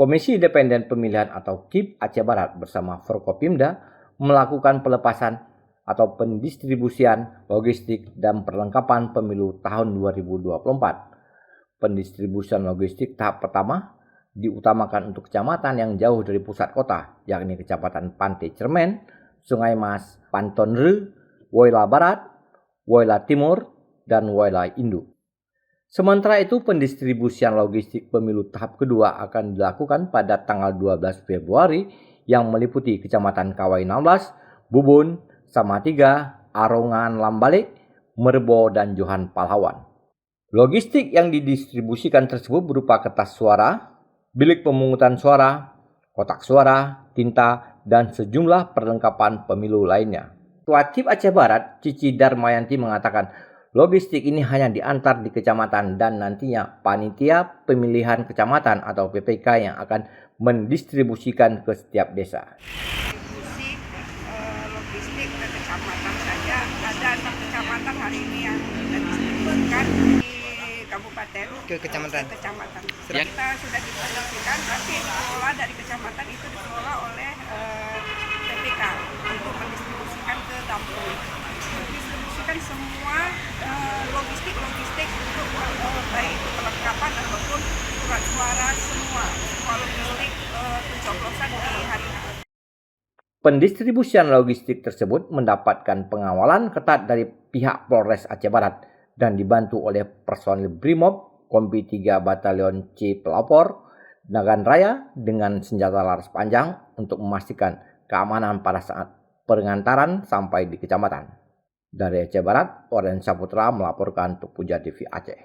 Komisi Independen Pemilihan atau KIP Aceh Barat bersama Forkopimda melakukan pelepasan atau pendistribusian logistik dan perlengkapan pemilu tahun 2024. Pendistribusian logistik tahap pertama diutamakan untuk kecamatan yang jauh dari pusat kota, yakni Kecamatan Pantai Cermen, Sungai Mas, Pantonre, Woyla Barat, Woyla Timur, dan Woyla Induk. Sementara itu, pendistribusian logistik pemilu tahap kedua akan dilakukan pada tanggal 12 Februari yang meliputi Kecamatan Kawai 16, Bubun, Samatiga, Arongan Lambalik, Merbo, dan Johan Pahlawan. Logistik yang didistribusikan tersebut berupa kertas suara, bilik pemungutan suara, kotak suara, tinta, dan sejumlah perlengkapan pemilu lainnya. Ketua KIP Aceh Barat, Cici Darmayanti mengatakan, logistik ini hanya diantar di kecamatan dan nantinya panitia pemilihan kecamatan atau PPK yang akan mendistribusikan ke setiap desa. Logistik ke kecamatan saja ada 6 kecamatan hari ini yang kita distribusikan di kabupaten ke kecamatan. Kita sudah distribusikan, tapi dikelola dari kecamatan itu dikelola oleh PPK untuk mendistribusikan ke kampung. Mendistribusikan semua logistik untuk baik itu perlengkapan ataupun surat suara semua logistik pencoblosan di hari ini. Pendistribusian logistik tersebut mendapatkan pengawalan ketat dari pihak Polres Aceh Barat dan dibantu oleh personil Brimob Kompi 3 Batalion C Pelopor Nagan Raya dengan senjata laras panjang untuk memastikan keamanan pada saat pengantaran sampai di kecamatan. Dari Aceh Barat, Oren Saputra melaporkan untuk Puja TV Aceh.